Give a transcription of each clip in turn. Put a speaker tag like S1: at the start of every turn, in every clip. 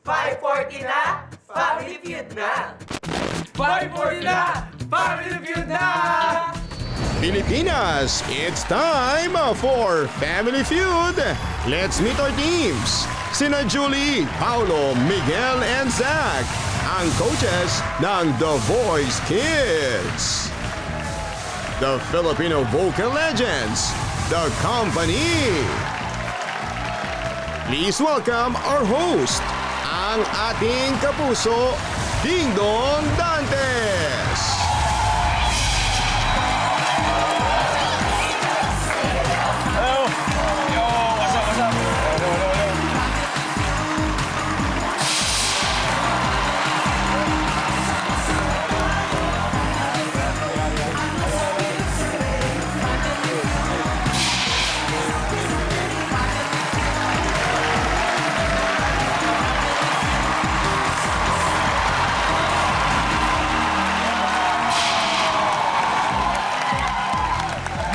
S1: 5:40 na, Family Feud na! 5:40 na, Family Feud na!
S2: Pilipinas, it's time for Family Feud. Let's meet our teams. Sina Julie, Paulo, Miguel, and Zach, ang coaches ng The Voice Kids. The Filipino Vocal Legends, The Company. Please welcome our host, ang ating kapuso, Ding Dong Dantes.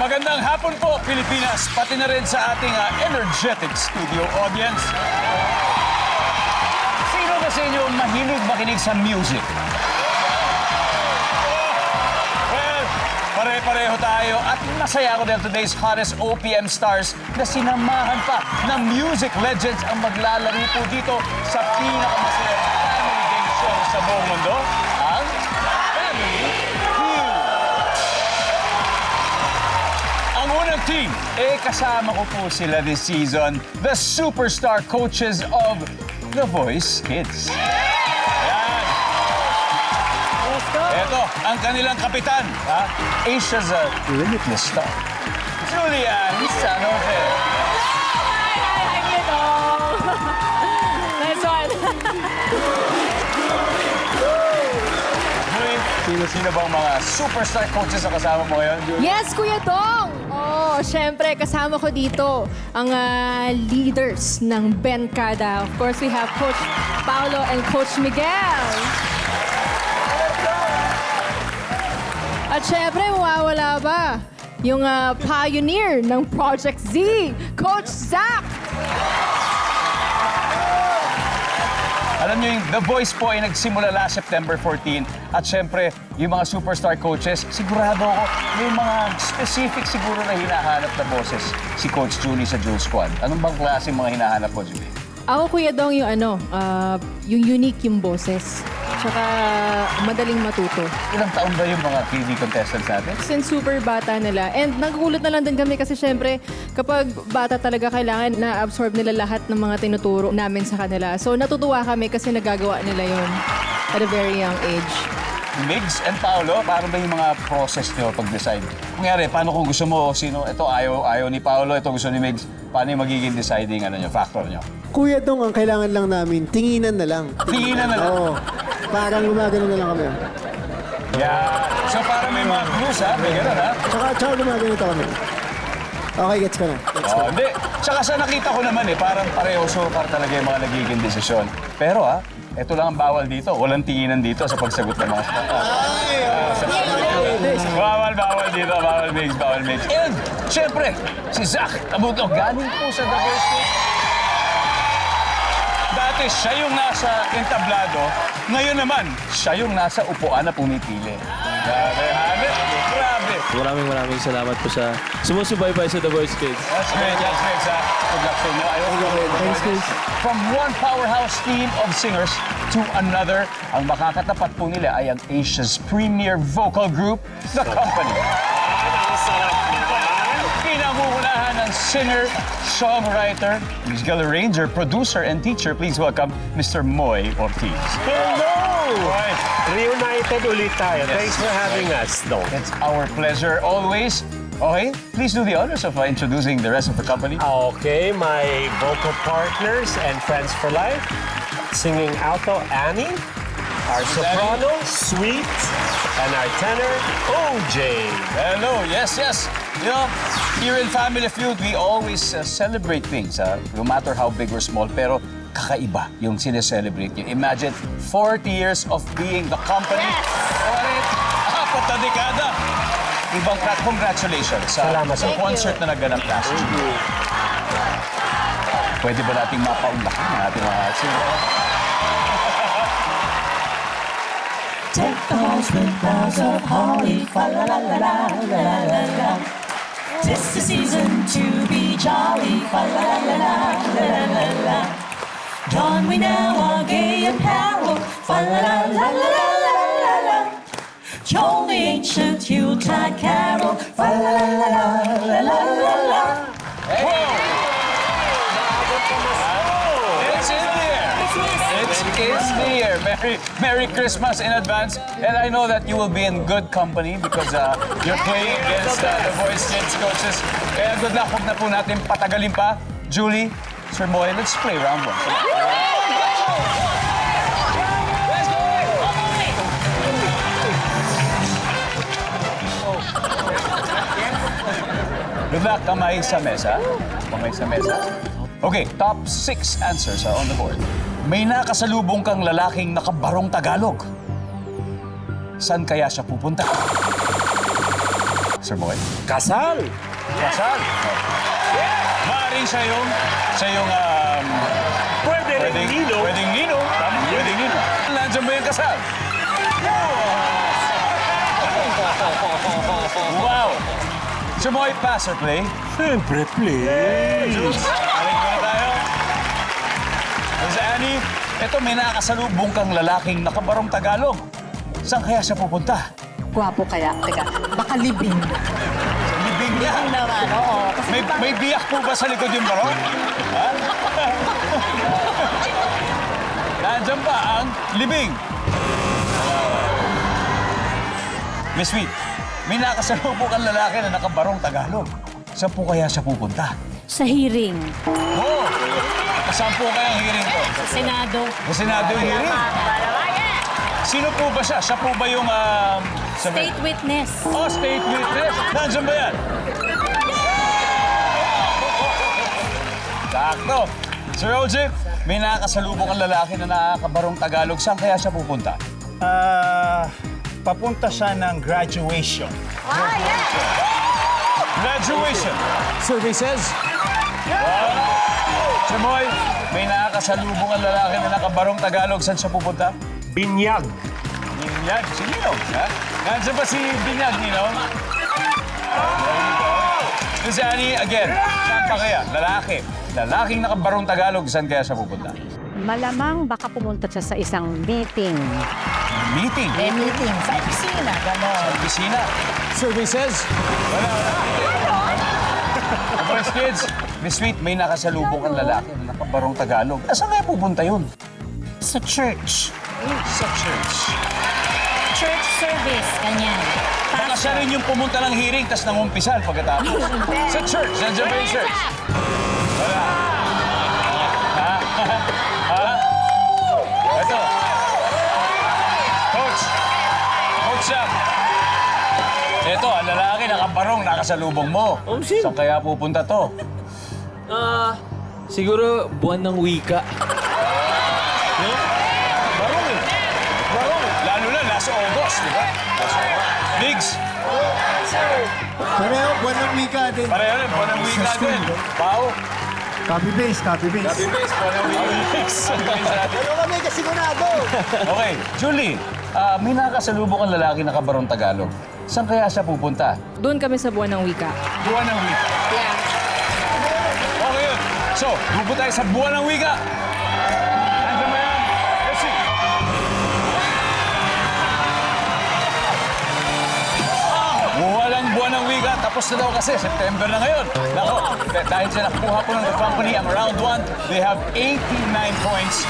S3: Magandang hapon po, Pilipinas, pati na rin sa ating energetic studio audience. Sino ba sa inyo mahilig makinig sa music? Well, pare-pareho tayo at masaya ako dahil today's hottest OPM stars na sinamahan pa ng music legends ang maglalaro po dito sa pinakamasayang family game show sa buong mundo, ang Family Feud. Ang unang team, kasama ko po sila this season, the superstar coaches of The Voice Kids. Ayan. Ito, ang kanilang kapitan, Asia's limitless star, Julian San Jose.
S4: Hi, Nito! Nice one!
S3: Sino bang mga superstar coaches na kasama mo ngayon, Julian?
S4: Yes, Kuya Dong! Oh, syempre, kasama ko dito ang leaders ng Benkada. Of course, we have Coach Paulo and Coach Miguel. At syempre, mawawala ba yung pioneer ng Project Z, Coach Zach!
S3: Alam niyo, yung The Voice po ay nagsimula last September 14. At syempre, yung mga superstar coaches, sigurado ako, may mga specific siguro na hinahanap na boses si Coach Julie sa Jules Squad. Anong bang klaseng mga hinahanap mo, Julie?
S4: Ako, Kuya Dong, yung yung unique yung boses. Tsaka madaling matuto.
S3: Ilang taon ba yung mga TV contestants natin?
S4: Since super bata nila. And nagugulat na lang din kami kasi syempre, kapag bata talaga kailangan na-absorb nila lahat ng mga tinuturo namin sa kanila. So natutuwa kami kasi nagagawa nila yun at a very young age.
S3: Migs and Paolo, paano ba yung mga process nyo pag-decide? Kunyari, paano kung gusto mo, sino, ito ayaw ni Paolo, ito gusto ni Migs, paano yung magiging deciding factor nyo?
S5: Kuya Dong, ang kailangan lang namin, tinginan na lang.
S3: Tinginan na lang?
S5: Oo. Parang gumagano na lang kami.
S3: Yeah. So para may mga clues, may gano'n,
S5: Tsaka gumaganito kami. Okay, gets ko na.
S3: Hindi. Tsaka sa nakita ko naman parang pareho sukar talaga yung mga nagiging desisyon. Pero ito lang ang bawal dito. Walang tinginan dito sa pagsagot ng mga Bawal dito. Bawal Migs. And, syempre, si Zach Tabuto, galing po sa The Voice Kids. Dati siya yung nasa entablado, ngayon naman, siya yung nasa upuan na pumipili. Grabe.
S6: Maraming salamat po sa sumusubaybay sa The Voice Kids.
S3: That's great, Zach. Good luck sa inyo.
S5: Thanks, guys.
S3: From one powerhouse team of singers to another, ang makakatapat po nila ay ang Asia's premier vocal group, The Company. Pinangungunahan ng singer, songwriter, musical arranger, producer, and teacher. Please welcome Mr. Moy Ortiz.
S7: Hello!
S3: Moy.
S7: Reunited ulit tayo. Thanks for having us, Dong.
S3: It's our pleasure always. Okay, please do the honors of introducing the rest of the company.
S7: Okay, my vocal partners and friends for life. Singing alto, Annie. Our soprano, Sweet. And our tenor, OJ.
S3: Hello, yes. You know, here in Family Feud, we always celebrate things, no matter how big or small, pero kakaiba yung sineselebrate nyo. Imagine, 40 years of being The Company. Yes! 4 na dekada. Ibang congratulations sa concert na naganap last year. Pwede ba nating mapaunlakan ang ating mga singer?
S8: house with boughs of holly. Fa la la la la la la la la. 'Tis the season to be jolly. Fa la la la la la la la la. Don we now our gay apparel. Fa la la la la la la la la. Join the ancient Yuletide carol. Fa la la la la la la la la.
S3: It's in the air. It's in the air. Merry Christmas in advance. And I know that you will be in good company because you're playing against the Voice Kids coaches. Kaya good luck. Huwag na po natin patagalin pa. Julie, Sir Moy, let's play round one. Good luck, kamay sa mesa. Kamay sa mesa. Okay, top 6 answers are on the board. May nakasalubong kang lalaking nakabarong Tagalog. Saan kaya siya pupunta? Sir Boy?
S7: Kasal!
S3: Kasal? Maaaring siya yung
S7: Pwedeng nino.
S3: Pwedeng nino. Tama, pwedeng nino. Nandiyan ba yung kasal? Wow! Sir Boy, pass or play?
S7: Siyempre, please.
S3: Balik muna tayo. Miss Annie, ito may nakasalubong kang lalaking nakabarong Tagalog. Saan kaya siya pupunta?
S8: Gwapo kaya. Teka, baka libing.
S3: Sa libing niya.
S8: Naman, oo. Kasi
S3: May biyak po ba sa likod yung barong? Ha? Nandiyan ba ang libing? Miss Sweet, may nakasalubong kang lalaki na nakabarong Tagalog. Saan po kaya siya pupunta?
S9: Sa hearing.
S3: Oo! Saan po kaya ang hearing to?
S9: Sa Senado.
S3: Sa Senado yung hearing? Sino po ba siya? Siya po ba yung...
S9: State witness.
S3: Oh, state witness. Nandiyan ba yan? Sakto. Sir OJ, may nakakasalubong ang lalaki na nakakabarong Tagalog. Saan kaya siya pupunta?
S10: Papunta siya ng graduation.
S3: Graduation.
S6: Services.
S3: Sir Moy, may nakakasalubong ang lalaki na nakabarong Tagalog. Saan siya pupunta?
S7: Binyag.
S3: Binyag. Si Ninong. Ha? Nandiyan ba si Binyag, Ninong? Miss Annie, again, saan pa kaya? Lalaki. Lalaking nakabarong Tagalog, saan kaya siya pupunta?
S9: Malamang baka pumunta siya sa isang meeting.
S3: Meeting.
S8: meeting sa opisina, gano'n.
S3: Sa opisina.
S6: Services.
S3: Boys Kids, Miss Sweet, may nakasalubong ang lalaki na nakabarong Tagalog. Saan kaya pupunta yun?
S9: Sa church.
S3: Sa church.
S9: Church service, ganyan.
S3: Baka siya rin yung pumunta ng hearing, tas nangumpisal pagkatapos. Sa church. Nandiyan ba yung church? Wala. Ha? Ha? Ito. Coach. Coach Sam. Ito, ang lalaki nakabarong, nakasalubong mo. Saan kaya pupunta to?
S6: Siguro buwan ng wika.
S3: Barong eh. Barong. Lalo na, last August, di ba? Biggs.
S5: Pareho, buwan ng wika din.
S3: Pareho rin, buwan ng wika din. Pao.
S5: Copy-paste, copy-paste.
S3: Copy-paste, buwan ng wika.
S5: Ano kami kasigurado?
S3: Okay, Julie, may nakasalubong ang lalaki na kabarong Tagalog. Saan kaya siya pupunta?
S4: Doon kami sa buwan ng wika.
S3: Buwan ng wika.
S4: Yeah.
S3: Okay yun. So, pupunta tayo sa buwan ng wika. Nandiyan ba yan? Let's see. Walang buwan ng wika. Tapos na daw kasi. September na ngayon. Nako, dahil sila nakuha po ng The Company ang round 1, they have 89 points.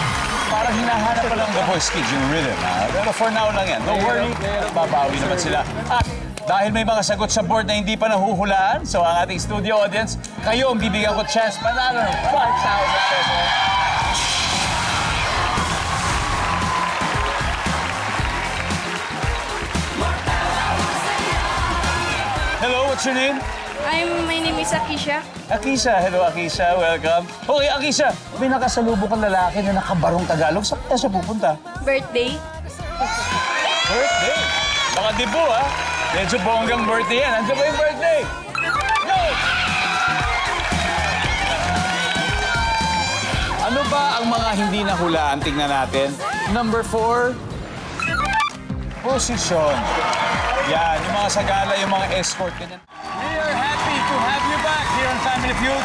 S3: Parang hinahanap pa lang The Voice Kids yung rhythm. Pero for now lang yan. Don't worry, babawi naman sila. At dahil may mga sagot sa board na hindi pa nahuhulaan, so ang ating studio audience, kayo ang bibigyan ko chance panalo ng 5,000 pesos. Hello, what's your name?
S9: My name is Akisha.
S3: Akisha. Hello, Akisha. Welcome. Okay, Akisha, may nakasalubong kang lalaki na nakabarong Tagalog. Saan kaya siya pupunta?
S9: Birthday.
S3: Birthday? Baka dibo, ha? Medyo bonggang birthday yan. Andiyan ba yung birthday? Go! Ano ba ang mga hindi nahulaan? Tingnan natin. Number 4. posisyon. Yan, yung mga sagala, yung mga escort. Ganyan. We are happy to have you back here on Family Feud.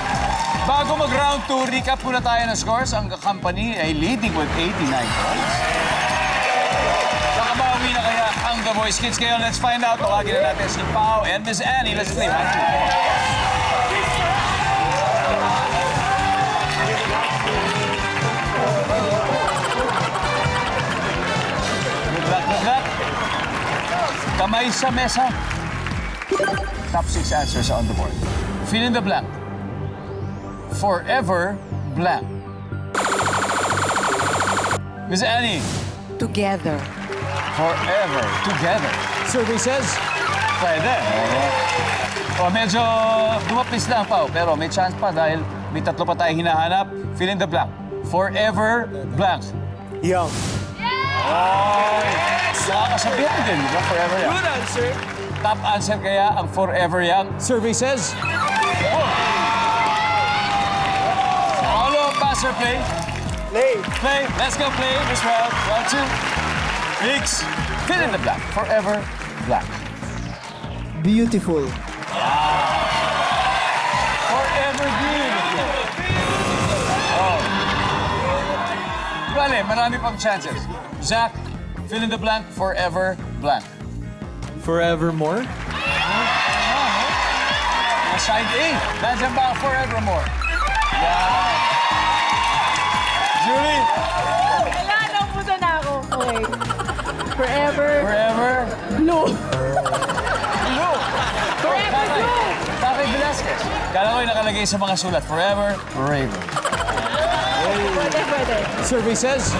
S3: Bago mag-round 2, recap muna tayo ng scores. Ang company ay leading with 89 points. Nakabawi na kaya ang The Voice Kids. Ngayon, let's find out. Tawagin na natin si Pao and Miss Annie. Let's play round 2. Good luck. Kamay sa mesa. Top 6 answers on the board. Fill in the blank. Forever blank. Miss Annie.
S9: Together.
S3: Forever together.
S6: Survey says,
S3: Pwede. O, medyo dumapis lang, Pao. Pero may chance pa dahil may tatlo pa tayong hinahanap. Fill in the blank. Forever blank.
S5: Young.
S3: Oy! Nakakasabihan din, di ba? Forever young.
S1: Good answer.
S3: Top answer kaya ang forever young.
S6: survey says,
S3: Paolo, pass or play?
S5: Play.
S3: Play. Let's go play this round. Round 2. Mix. Fill in the blank. Forever blank.
S5: Beautiful.
S3: Forever beautiful. Oh. Vale, marami pang chances. Zach, fill in the blank. Forever blank.
S6: forevermore.
S3: Side A. Nandiyan ba ang forevermore? Yeah. Julie,
S4: Wala, naputa na ako. Okay. Forever.
S3: forever.
S4: Blue.
S3: Blue.
S4: Forever blue.
S3: Tatay Velasquez. Kala ko yung nakalagay sa mga sulat. Forever, forever.
S4: Pwede.
S6: Survey says,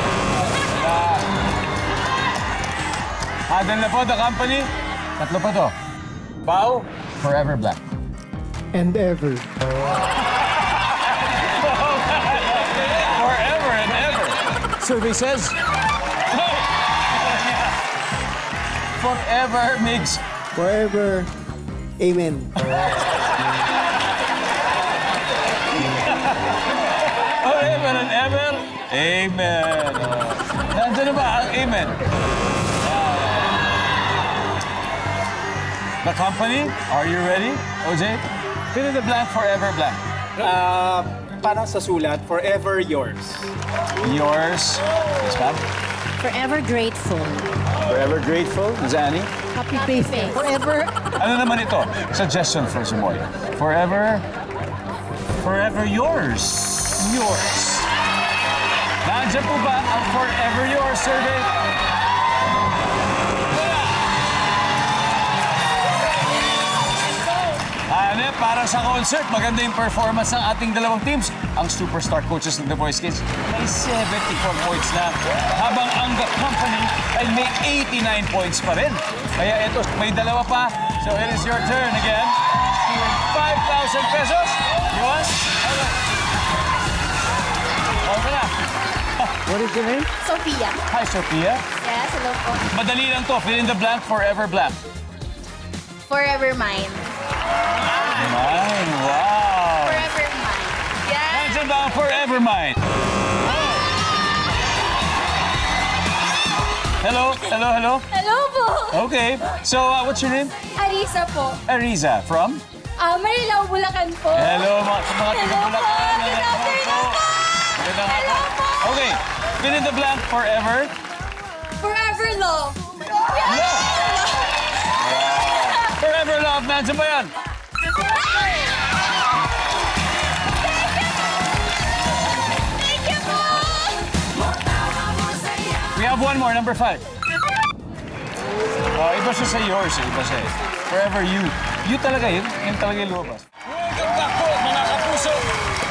S3: Hadal na po, the company. Tatlo pa to. Pao, forever black.
S5: And ever.
S3: Forever and ever.
S6: survey says,
S3: Forever, Migs.
S5: Forever. Amen.
S3: Forever and ever. Amen. Nandiyan na ba ang amen? The company, are you ready? OJ? Fill in the blank, forever blank.
S10: Parang sa sulat, forever yours.
S3: Yours. Yes, ma'am.
S9: Forever grateful.
S3: Forever grateful. Zani?
S9: Happy birthday. Forever.
S3: Ano naman ito? Suggestion for Sumoy. Forever.
S10: Forever yours.
S3: Yours. Nandiyan po ba ang forever yours survey? Ano, para sa concert, maganda yung performance ng ating dalawang teams. Ang superstar coaches ng The Voice Kids may 74 points na. Habang ang The Company ay may 89 points pa rin. Kaya ito, may dalawa pa. So it is your turn again. 5,000 pesos. You want? Okay na.
S6: what is your name?
S8: Sophia.
S3: Hi, Sophia.
S8: Yes, hello po.
S3: Madali lang to. Fill in the blank, forever blank.
S8: Forever mine.
S3: Mine, wow.
S8: Forever mine. Yes.
S3: Nandiyan ba ang forever mine? Hello?
S8: Hello po.
S3: Okay. So, what's your name?
S8: Arisa po.
S3: Ariza. From?
S8: Marilao, Bulacan po.
S3: Hello, mga taga
S8: Hello po.
S3: Bulacan.
S8: Good afternoon po.
S3: Magandang hapon.
S8: Hello po.
S3: Okay. Fill in the blank, forever.
S8: Forever love.
S3: Forever love. Nandiyan ba yan?
S8: Thank you po.
S3: We have one more, number 5. Iba siya sa yours, iba siya. Forever you. You talaga yun. Yun talaga yung lumabas. Welcome back po, mga kapuso.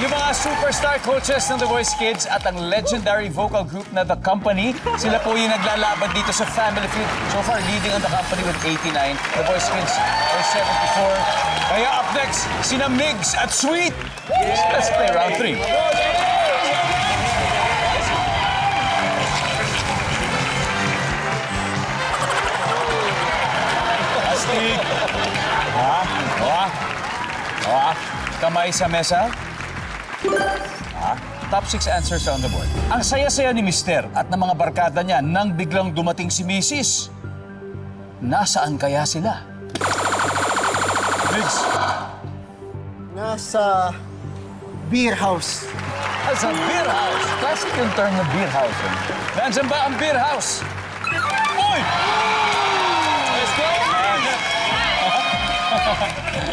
S3: Yung mga superstar coaches ng The Voice Kids at ang legendary vocal group na The Company, sila po yung naglalaban dito sa Family Feud. So far, leading on The Company with 89. The Voice Kids are 74. Kaya up next, sina Migs at Sweet. Let's play round 3. Astig. Kamay sa mesa. Top 6 answers on the board. Ang saya-saya ni Mister at ng mga barkada niya nang biglang dumating si Mrs. nasaan kaya sila? Migs,
S5: Nasa beer house.
S3: nasa beer house. Classic yung term na beer house. Nandiyan ba ang beer house? Uy! Let's go!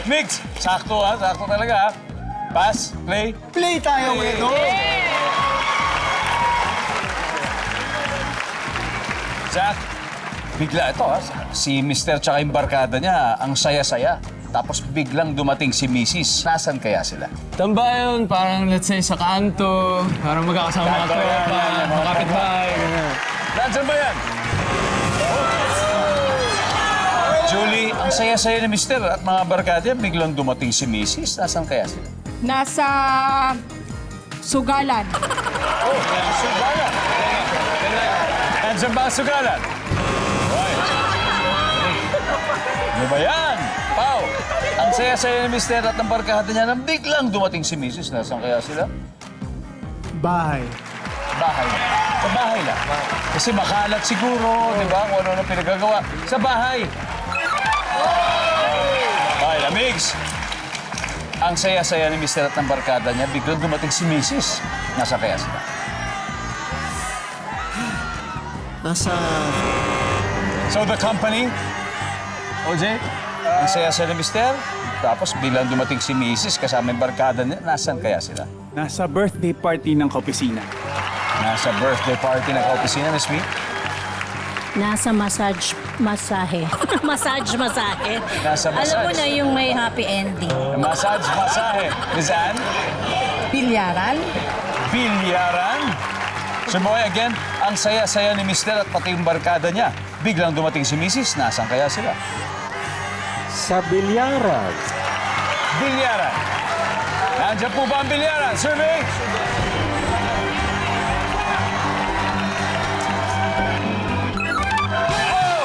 S3: Migs, sakto ha, sakto talaga ha. Pass, play.
S5: Play tayo ngayon.
S3: Jack, bigla ito ha. Si Mr. tsaka yung barkada niya, ang saya-saya. Tapos biglang dumating si Mrs. Nasaan kaya sila?
S6: Tambayon, parang let's say sa kanto, parang magkakasama mga
S3: Tambayan,
S6: tropa,
S3: yan,
S6: mga kapitbahay, ganyan.
S3: Nandiyan ba yan? Julie, ang saya-saya ni Mr. at mga barkada, biglang dumating si Mrs. Nasaan kaya sila?
S4: Nasa sugalan.
S3: Oh, sugalan. Nandiyan ba ang sugalan? Right. Ano ba yan? Pao, ang saya-saya ni Mr. at ng barkada niya nang biglang dumating si Mrs. Nasaan kaya sila?
S10: Bahay.
S3: Bahay. Sa bahay lang. Kasi makalat siguro, di ba? Kung ano pinagagawa. Sa bahay. Bahay lang, Migs. Ang saya-saya ni Mr. at ng barkada niya, biglang dumating si Mrs. Nasa kaya sila?
S5: Nasa...
S3: So the company, OJ, ang saya-saya ni Mr. Tapos biglang dumating si Mrs. kasama yung barkada niya. Nasaan kaya sila?
S10: Nasa birthday party ng kaopisina.
S3: Nasa birthday party ng kaopisina, Miss Mi?
S8: Nasa masahe. Masahe.
S3: Nasa
S8: Alam mo
S3: massage.
S8: na yung may happy ending.
S3: Massage, masahe. Miss Anne?
S4: Bilyaran.
S3: Bilyaran. So boy, again, ang saya-saya ni Mr. at pati yung barkada niya. Biglang dumating si Mrs. Nasaan kaya sila?
S7: Sa bilyaran.
S3: Bilyaran. Nandiyan po ba ang bilyaran? Survey! Oh!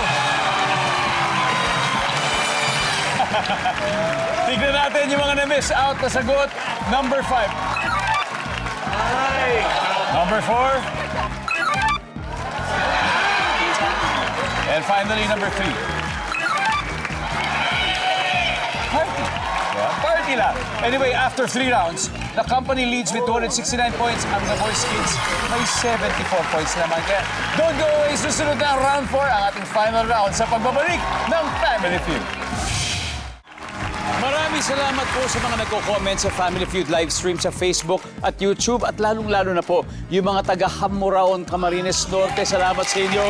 S3: Tignan natin yung mga na-miss out na sagot. Number 5. Number 4. And finally, number 3. Party. Yeah, party lang. Anyway, after 3 rounds, the company leads with 269 points. Ang The Voice Kids may 74 points naman. Kaya don't go away. Susunod na ang round 4, ang ating final round sa pagbabalik ng Family Feud. Maraming salamat po sa mga nagko-comment sa Family Feud live stream sa Facebook at YouTube at lalong-lalo na po yung mga taga Hamuraon, Camarines Norte. Salamat sa inyo.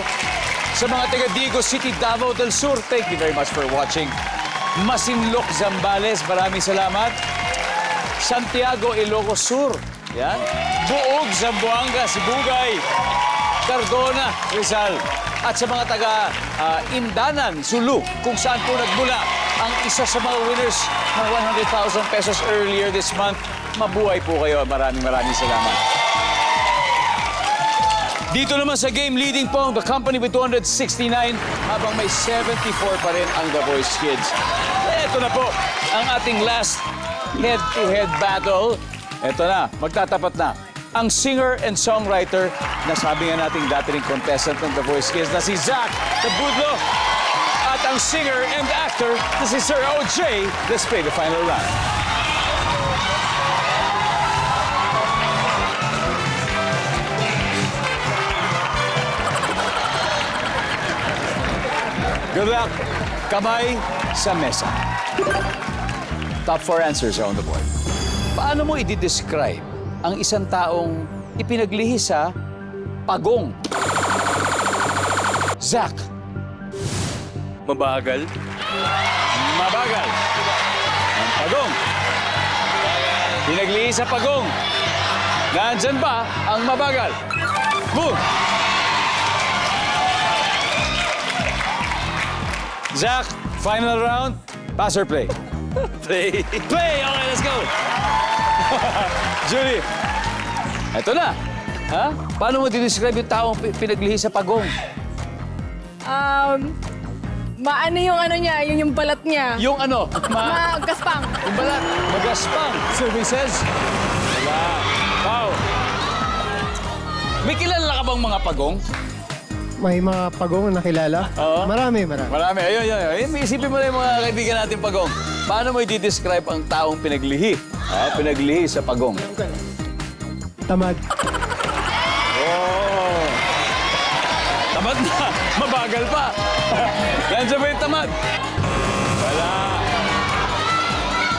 S3: Sa mga taga Digo City, Davao del Sur, thank you very much for watching. Masinloc, Zambales, maraming salamat. Santiago, Ilocos Sur, yan. Buog, Zamboanga, Sibugay, Cardona, Rizal. At sa mga taga Indanan, Sulu, kung saan po nagmula ang isa sa mga winners ng 100,000 pesos earlier this month. Mabuhay po kayo. Maraming salamat. Dito naman sa game, leading po ang The Company with 269 habang may 74 pa rin ang The Voice Kids. Ito na po ang ating last head-to-head battle. Ito na, magtatapat na. Ang singer and songwriter na sabi nga nating dati ring contestant ng The Voice Kids na si Zach Tabudlo at ang singer and actor na si Sir OJ. Let's play the final round. Good luck. Kamay sa mesa. Top 4 answers are on the board. Paano mo i-describe ang isang taong ipinaglihi sa pagong? Zach.
S6: Mabagal.
S3: Mabagal. Ang pagong. Pinaglihi sa pagong. Nandyan ba ang mabagal? Boom! Zach, final round. Pass or play?
S6: Play.
S3: Play! Okay, let's go! Julie, eto na. Ha? Paano mo describe yung taong pinaglihi sa pagong?
S4: Maano yung ano niya, yung balat niya.
S3: Yung ano?
S4: Magaspang.
S3: Yung balat. Magaspang. Services? Wala. Wow. May kilala ka bang mga pagong?
S5: may mga pagong na kilala.
S3: Oo.
S5: Marami.
S3: Marami. Ayun. Isipin mo na yung mga kaibigan natin pagong. Paano mo i-describe ang taong pinaglihi? Pinaglihi sa pagong.
S5: Tamad.
S3: Oh! Tamad na! Mabagal pa! Nandiyan ba yung tamad? Wala!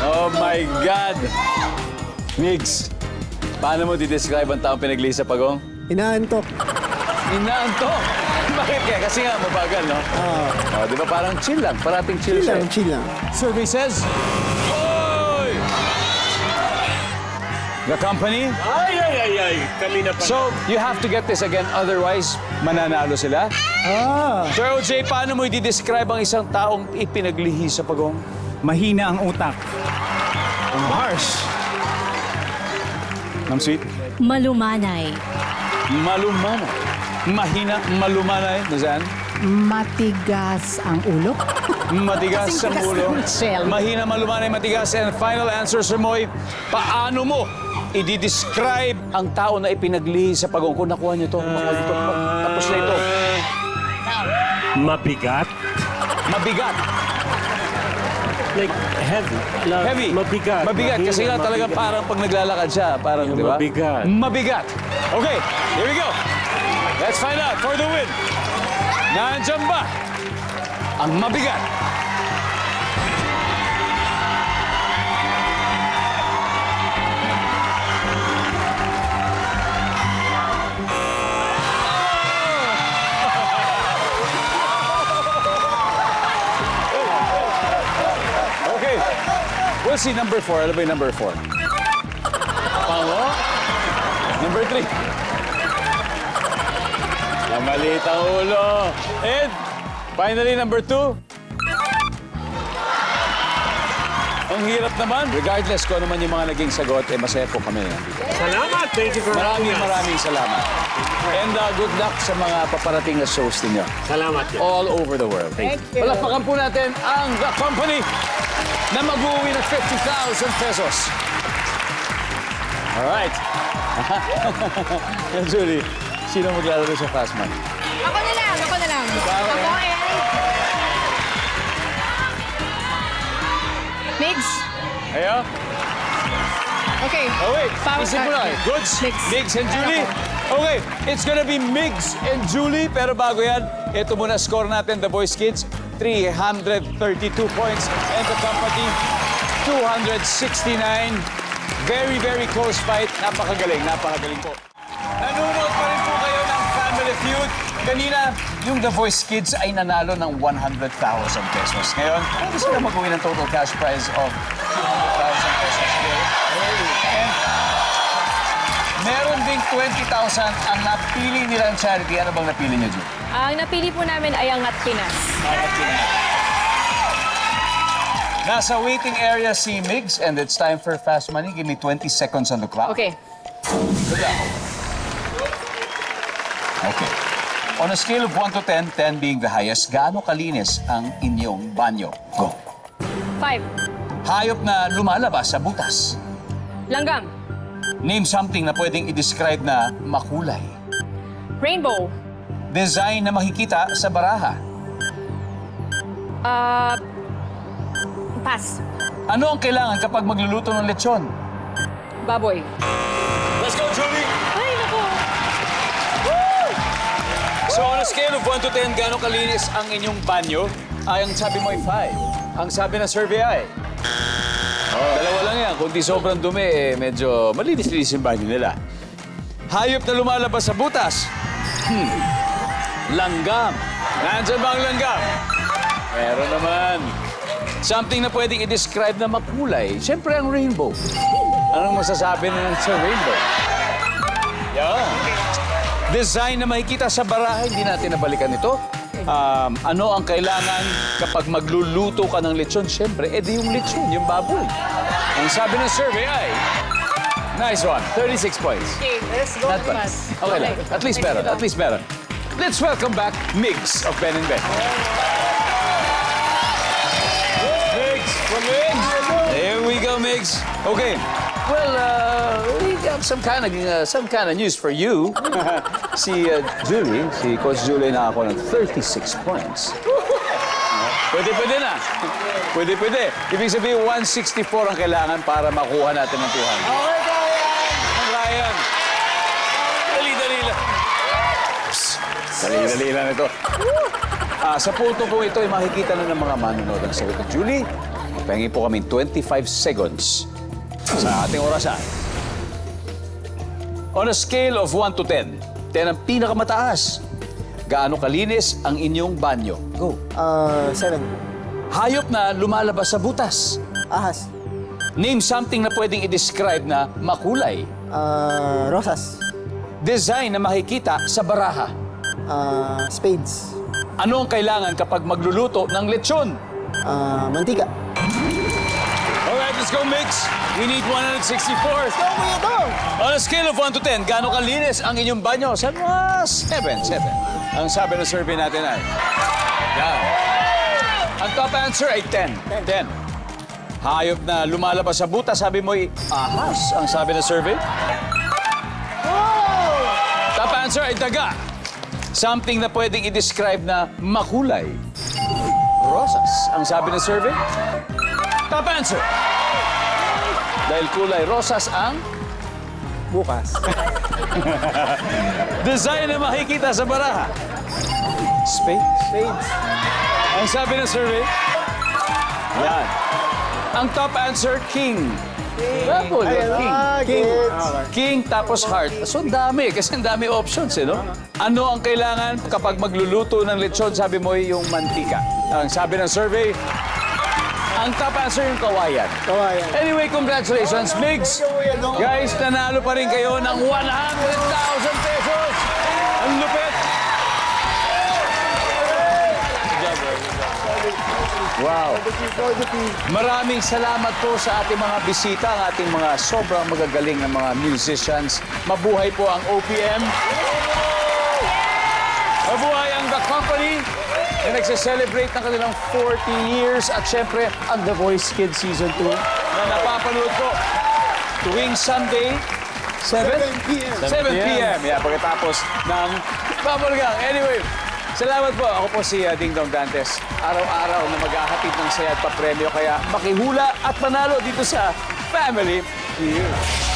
S3: Oh my God! Migs, paano mo di-describe ang taong pinaglihi sa pagong?
S5: Inaantok.
S3: Inaantok! Bakit kaya? Kasi nga mabagal, no? Di ba parang chill lang? Parating chill siya.
S5: Chill lang.
S3: Survey says... Oy! The company?
S7: Ay. Kami na pa.
S3: So, you have to get this again, otherwise, mananalo sila. Sir OJ, paano mo i-describe ang isang taong ipinaglihi sa pagong?
S10: Mahina ang utak.
S3: Harsh. Ma'am Sweet?
S8: Malumanay.
S3: Malumanay. Mahina, malumanay. Nasaan?
S9: Matigas ang ulo.
S3: Matigas sa ulo.
S9: Shell.
S3: Mahina, malumanay, matigas. And final answer, Sir Moy, paano mo i-describe ang tao na ipinaglihi sa pagong? Kung nakuha niyo to, tapos na ito.
S7: Mabigat.
S3: Mabigat.
S7: Like heavy.
S3: Heavy.
S7: Mabigat.
S3: Mabigat kasi nga talaga parang pag naglalakad siya, parang, di ba?
S7: Mabigat.
S3: Mabigat. Okay, here we go. Let's find out for the win. Nandiyan ba ang mabigat? Okay, we'll see number 4. Ano ba yung number 4? Pango? Number 3. Maliit ang ulo. And finally, number 2. Ang hirap naman. Regardless kung ano man yung mga naging sagot, masaya po kami.
S7: Salamat. Thank you for having us.
S3: Maraming salamat. And good luck sa mga paparating na shows ninyo.
S7: Salamat.
S3: All over the world. Thank you. Palakpakan po natin ang The Company na mag-uwi ng 50,000 pesos. Alright. Julie, sino maglalaro sa Fast Money?
S4: Ako na lang. Ako and... Migs.
S3: Ayo.
S4: Okay.
S3: Oh wait,
S4: Power
S3: isip mo
S4: card.
S3: na. Goods,
S4: Migs.
S3: Migs and Julie. Okay, it's gonna be Migs and Julie. Pero bago yan, ito muna score natin, The Voice Kids. 332 points. And The Company, 269. Very, very close fight. Napakagaling po. Nanonood pa rin po kayo ng Family Feud. Kanina, yung The Voice Kids ay nanalo ng 100,000 pesos. Ngayon, pwede sila mag-uwi ng total cash prize of 200,000 pesos. And meron ding 20,000 ang napili nilang charity. Ano bang napili niyo, Julie?
S4: Ang napili po namin ay ang Angat Pinas.
S3: Nasa waiting area si Migs, and it's time for Fast Money. Give me 20 seconds on the clock.
S4: Okay.
S3: Good luck. Okay. On a scale of 1 to 10, 10 being the highest, gaano kalinis ang inyong banyo? Go.
S4: 5.
S3: Hayop na lumalabas sa butas.
S4: Langgam.
S3: Name something na pwedeng i-describe na makulay.
S4: Rainbow.
S3: Design na makikita sa baraha.
S4: Pass.
S3: Ano ang kailangan kapag magluluto ng lechon?
S4: Baboy.
S3: Let's go, Julie!
S4: Ay, naku.
S3: So on a scale of 1 to 10, gaano kalinis ang inyong banyo? Ay, ang sabi mo ay 5. Ang sabi ng survey ay... Dalawa lang yan. Kung di sobrang dumi, medyo malinis-linis yung banyo nila. Hayop na lumalabas sa butas. Langgam. Nandiyan ba ang langgam? Meron naman. Something na pwedeng i-describe na makulay. Siyempre ang rainbow. Anong masasabi na sa rainbow? Yan. Design na makikita sa baraha, hindi natin nabalikan ito. Ano ang kailangan kapag magluluto ka ng lechon? Siyempre, edi yung lechon, yung baboy. Ang sabi ng survey ay... Nice one. 36 points.
S4: Okay, let's go.
S3: Not bad. Okay lang. At least meron. At least meron. Let's welcome back Migs of Ben and Ben. Migs from Migs. Here we go, Migs. Okay. Well, we have some kind of news for you. Si Coach Julie nakakuha ng 36 points. Pwede na. Pwede. Ibig sabihin, 164 ang kailangan para makuha natin ng 200. Okay, Ryan. Dali lang. Dali lang ito. Sa punto po ito, ay makikita na ng mga manonood ang sagot ng Julie. Pahingi po kami 25 seconds sa ating orasan. On a scale of 1 to 10, 10 ang pinakamataas. Gaano kalinis ang inyong banyo? Go.
S5: 7.
S3: Hayop na lumalabas sa butas.
S5: Ahas.
S3: Name something na pwedeng i-describe na makulay.
S5: Rosas.
S3: Design na makikita sa baraha.
S5: Spades.
S3: Ano ang kailangan kapag magluluto ng lechon?
S5: Mantika.
S3: Alright, let's go, Mix. We need 164. On a scale of 1 to 10, gaano kalinis ang inyong banyo? Sabi mo, 7. Ang sabi ng survey natin ay... Yan. Ang top answer ay 10. Hayop na lumalabas sa butas, sabi mo ay ahas. Ang sabi ng survey. Top answer ay daga. Something na pwedeng i-describe na makulay. Rosas. Ang sabi ng survey. Top answer. Dahil kulay rosas ang...
S5: Bukas.
S3: Design na makikita sa baraha. Spades. Ang sabi ng survey. Yan. Ang top answer, king. King tapos heart. So, ang dami. Kasi ang dami options, no? Ano ang kailangan kapag magluluto ng lechon? Sabi mo yung mantika. Ang sabi ng survey, ang top answer yung kawayan. Anyway, congratulations, Migs. Guys, nanalo pa rin kayo ng 100,000 pesos. Ang lupit. Wow. Maraming salamat po sa ating mga bisita, ang ating mga sobrang magagaling na mga musicians. Mabuhay po ang OPM. Mabuhay ang The Company na nagse-celebrate ng kanilang 40 years. At syempre, ang The Voice Kids Season 2 na napapanood po tuwing Sunday, 7 p.m. Yeah, pagkatapos ng Pamulgang. Anyway, salamat po. Ako po si Ding Dong Dantes. Araw-araw na maghahatid ng saya at papremyo. Kaya makihula at manalo dito sa Family Feud.